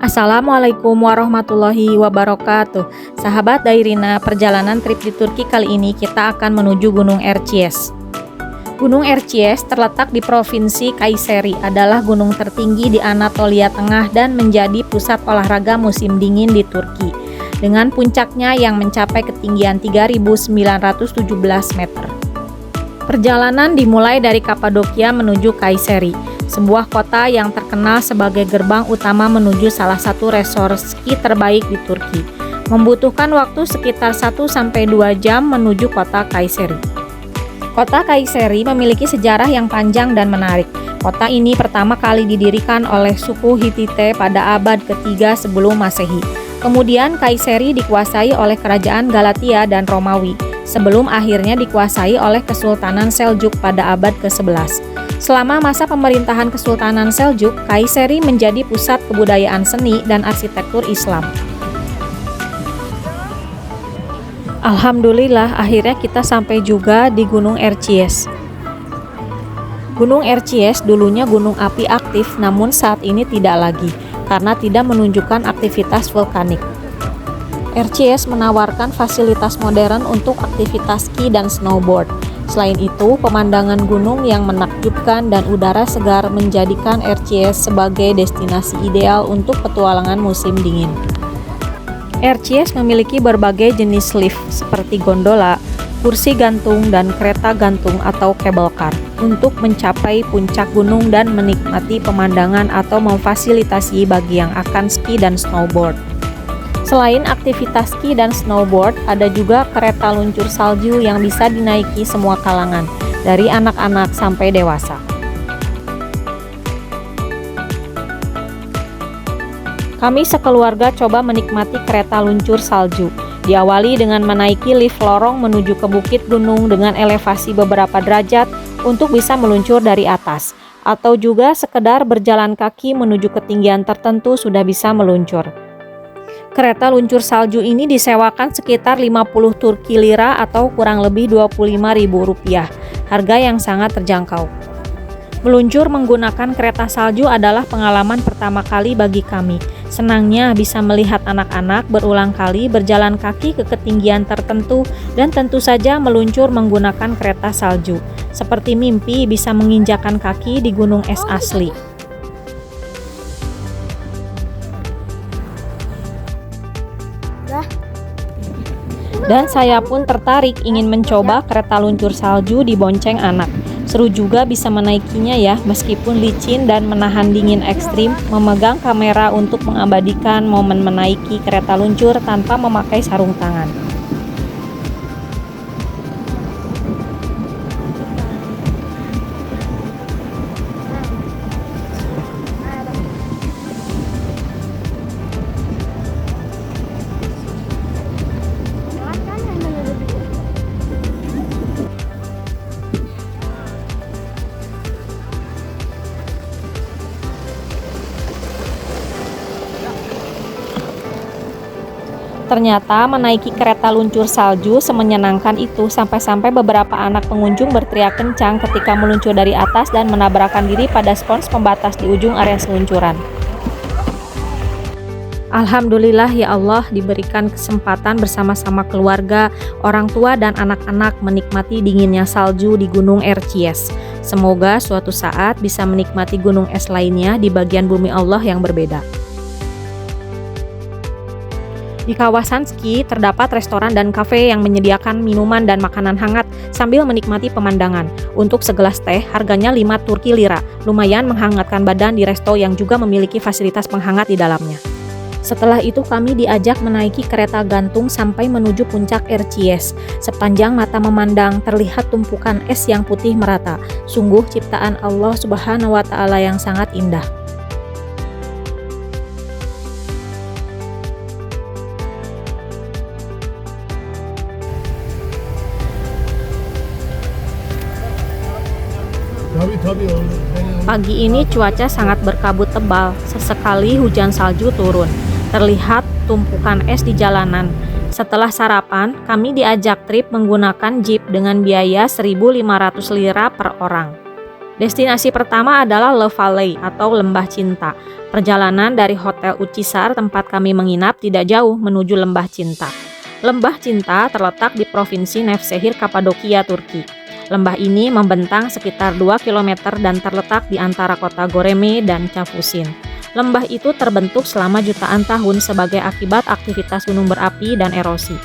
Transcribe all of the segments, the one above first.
Assalamualaikum warahmatullahi wabarakatuh. Sahabat Dairina, perjalanan trip di Turki kali ini kita akan menuju Gunung Erciyes. Gunung Erciyes terletak di Provinsi Kayseri, adalah gunung tertinggi di Anatolia Tengah dan menjadi pusat olahraga musim dingin di Turki, dengan puncaknya yang mencapai ketinggian 3.917 meter. Perjalanan dimulai dari Kapadokia menuju Kayseri, sebuah kota yang terkenal sebagai gerbang utama menuju salah satu resort ski terbaik di Turki. Membutuhkan waktu sekitar 1-2 jam menuju kota Kayseri. Kota Kayseri memiliki sejarah yang panjang dan menarik. Kota ini pertama kali didirikan oleh suku Hittite pada abad ketiga sebelum Masehi. Kemudian Kayseri dikuasai oleh kerajaan Galatia dan Romawi, sebelum akhirnya dikuasai oleh Kesultanan Seljuk pada abad ke-11. Selama masa pemerintahan Kesultanan Seljuk, Kayseri menjadi pusat kebudayaan seni dan arsitektur Islam. Alhamdulillah, akhirnya kita sampai juga di Gunung Erciyes. Gunung Erciyes dulunya gunung api aktif, namun saat ini tidak lagi, karena tidak menunjukkan aktivitas vulkanik. Erciyes menawarkan fasilitas modern untuk aktivitas ski dan snowboard. Selain itu, pemandangan gunung yang menakjubkan dan udara segar menjadikan Erciyes sebagai destinasi ideal untuk petualangan musim dingin. Erciyes memiliki berbagai jenis lift seperti gondola, kursi gantung, dan kereta gantung atau cable car untuk mencapai puncak gunung dan menikmati pemandangan atau memfasilitasi bagi yang akan ski dan snowboard. Selain aktivitas ski dan snowboard, ada juga kereta luncur salju yang bisa dinaiki semua kalangan, dari anak-anak sampai dewasa. Kami sekeluarga coba menikmati kereta luncur salju. Diawali dengan menaiki lift lorong menuju ke bukit gunung dengan elevasi beberapa derajat untuk bisa meluncur dari atas, atau juga sekedar berjalan kaki menuju ketinggian tertentu sudah bisa meluncur. Kereta luncur salju ini disewakan sekitar 50 Turki lira atau kurang lebih Rp25.000, harga yang sangat terjangkau. Meluncur menggunakan kereta salju adalah pengalaman pertama kali bagi kami. Senangnya bisa melihat anak-anak berulang kali berjalan kaki ke ketinggian tertentu dan tentu saja meluncur menggunakan kereta salju. Seperti mimpi bisa menginjakan kaki di gunung es asli. Dan saya pun tertarik ingin mencoba kereta luncur salju dibonceng anak. Seru juga bisa menaikinya ya, meskipun licin dan menahan dingin ekstrim, memegang kamera untuk mengabadikan momen menaiki kereta luncur tanpa memakai sarung tangan. Ternyata menaiki kereta luncur salju semenyenangkan itu sampai-sampai beberapa anak pengunjung berteriak kencang ketika meluncur dari atas dan menabrakkan diri pada spons pembatas di ujung area seluncuran. Alhamdulillah ya Allah, diberikan kesempatan bersama-sama keluarga, orang tua dan anak-anak menikmati dinginnya salju di Gunung Erciyes. Semoga suatu saat bisa menikmati gunung es lainnya di bagian bumi Allah yang berbeda. Di kawasan ski terdapat restoran dan kafe yang menyediakan minuman dan makanan hangat sambil menikmati pemandangan. Untuk segelas teh harganya 5 Turki lira, lumayan menghangatkan badan di resto yang juga memiliki fasilitas penghangat di dalamnya. Setelah itu kami diajak menaiki kereta gantung sampai menuju puncak Erciyes. Sepanjang mata memandang terlihat tumpukan es yang putih merata. Sungguh ciptaan Allah Subhanahu wa Ta'ala yang sangat indah. Pagi ini cuaca sangat berkabut tebal, sesekali hujan salju turun. Terlihat tumpukan es di jalanan. Setelah sarapan, kami diajak trip menggunakan jeep dengan biaya 1.500 lira per orang. Destinasi pertama adalah Le Valley atau Lembah Cinta. Perjalanan dari Hotel Ucisar tempat kami menginap tidak jauh menuju Lembah Cinta. Lembah Cinta terletak di Provinsi Nevşehir, Kapadokia, Turki. Lembah ini membentang sekitar 2 km dan terletak di antara kota Göreme dan Çavuşin. Lembah itu terbentuk selama jutaan tahun sebagai akibat aktivitas gunung berapi dan erosi.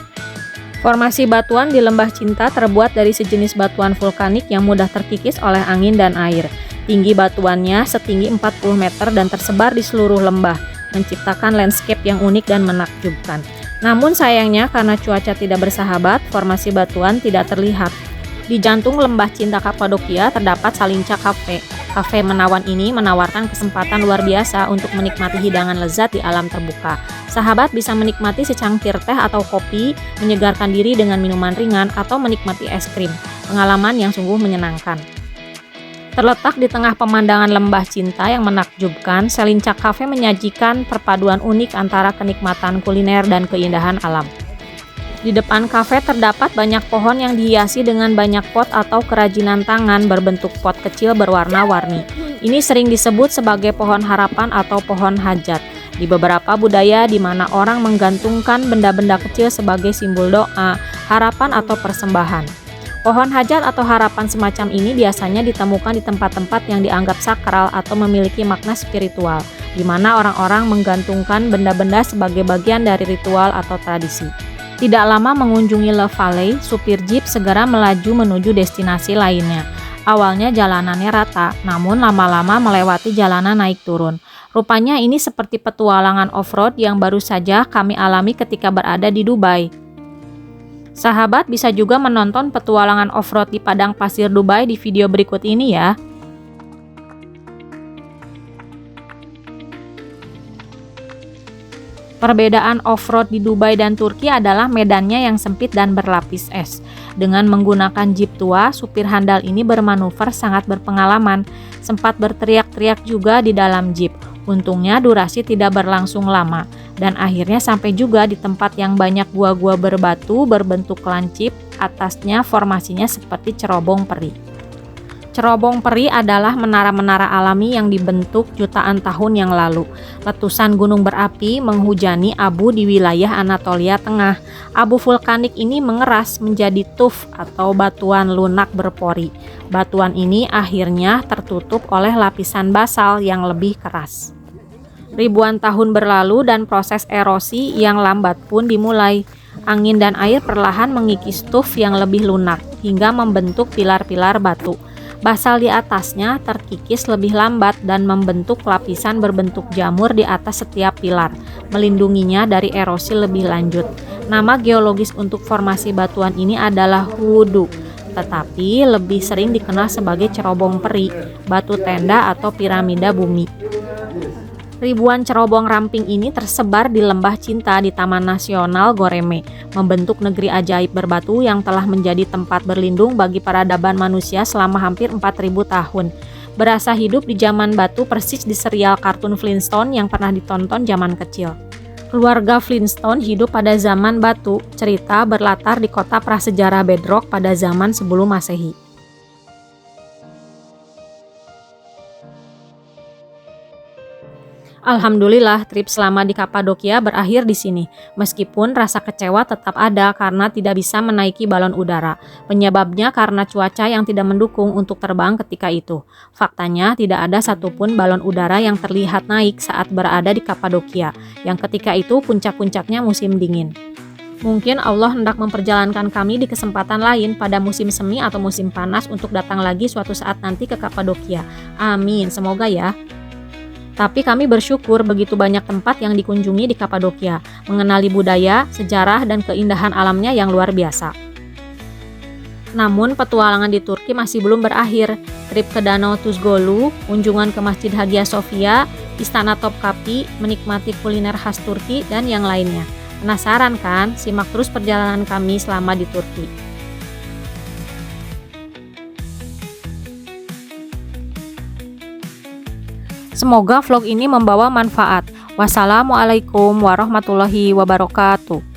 Formasi batuan di Lembah Cinta terbuat dari sejenis batuan vulkanik yang mudah terkikis oleh angin dan air. Tinggi batuannya setinggi 40 meter dan tersebar di seluruh lembah, menciptakan landscape yang unik dan menakjubkan. Namun sayangnya karena cuaca tidak bersahabat, formasi batuan tidak terlihat. Di jantung Lembah Cinta Kapadokia terdapat Salinca Cafe. Kafe menawan ini menawarkan kesempatan luar biasa untuk menikmati hidangan lezat di alam terbuka. Sahabat bisa menikmati secangkir teh atau kopi, menyegarkan diri dengan minuman ringan, atau menikmati es krim. Pengalaman yang sungguh menyenangkan. Terletak di tengah pemandangan Lembah Cinta yang menakjubkan, Salinca Cafe menyajikan perpaduan unik antara kenikmatan kuliner dan keindahan alam. Di depan kafe terdapat banyak pohon yang dihiasi dengan banyak pot atau kerajinan tangan berbentuk pot kecil berwarna-warni. Ini sering disebut sebagai pohon harapan atau pohon hajat. Di beberapa budaya di mana orang menggantungkan benda-benda kecil sebagai simbol doa, harapan atau persembahan. Pohon hajat atau harapan semacam ini biasanya ditemukan di tempat-tempat yang dianggap sakral atau memiliki makna spiritual, di mana orang-orang menggantungkan benda-benda sebagai bagian dari ritual atau tradisi. Tidak lama mengunjungi Le Valley, supir jeep segera melaju menuju destinasi lainnya. Awalnya jalanannya rata, namun lama-lama melewati jalanan naik turun. Rupanya ini seperti petualangan off-road yang baru saja kami alami ketika berada di Dubai. Sahabat bisa juga menonton petualangan off-road di padang pasir Dubai di video berikut ini ya. Perbedaan off-road di Dubai dan Turki adalah medannya yang sempit dan berlapis es. Dengan menggunakan jeep tua, supir handal ini bermanuver sangat berpengalaman, sempat berteriak-teriak juga di dalam jeep. Untungnya durasi tidak berlangsung lama, dan akhirnya sampai juga di tempat yang banyak gua-gua berbatu berbentuk lancip, atasnya formasinya seperti cerobong peri. Cerobong peri adalah menara-menara alami yang dibentuk jutaan tahun yang lalu. Letusan gunung berapi menghujani abu di wilayah Anatolia Tengah. Abu vulkanik ini mengeras menjadi tuf atau batuan lunak berpori. Batuan ini akhirnya tertutup oleh lapisan basal yang lebih keras. Ribuan tahun berlalu dan proses erosi yang lambat pun dimulai. Angin dan air perlahan mengikis tuf yang lebih lunak hingga membentuk pilar-pilar batu. Basal di atasnya terkikis lebih lambat dan membentuk lapisan berbentuk jamur di atas setiap pilar, melindunginya dari erosi lebih lanjut. Nama geologis untuk formasi batuan ini adalah Hudu, tetapi lebih sering dikenal sebagai cerobong peri, batu tenda atau piramida bumi. Ribuan cerobong ramping ini tersebar di Lembah Cinta di Taman Nasional Göreme, membentuk negeri ajaib berbatu yang telah menjadi tempat berlindung bagi peradaban manusia selama hampir 4.000 tahun. Berasa hidup di zaman batu persis di serial kartun Flintstone yang pernah ditonton zaman kecil. Keluarga Flintstone hidup pada zaman batu, cerita berlatar di kota prasejarah Bedrock pada zaman sebelum Masehi. Alhamdulillah, trip selama di Kapadokia berakhir di sini. Meskipun rasa kecewa tetap ada karena tidak bisa menaiki balon udara. Penyebabnya karena cuaca yang tidak mendukung untuk terbang ketika itu. Faktanya, tidak ada satupun balon udara yang terlihat naik saat berada di Kapadokia, yang ketika itu puncak-puncaknya musim dingin. Mungkin Allah hendak memperjalankan kami di kesempatan lain pada musim semi atau musim panas untuk datang lagi suatu saat nanti ke Kapadokia. Amin, semoga ya. Tapi kami bersyukur begitu banyak tempat yang dikunjungi di Kapadokia, mengenali budaya, sejarah, dan keindahan alamnya yang luar biasa. Namun petualangan di Turki masih belum berakhir. Trip ke Danau Tuzgolu, kunjungan ke Masjid Hagia Sophia, Istana Topkapi, menikmati kuliner khas Turki, dan yang lainnya. Penasaran kan? Simak terus perjalanan kami selama di Turki. Semoga vlog ini membawa manfaat. Wassalamualaikum warahmatullahi wabarakatuh.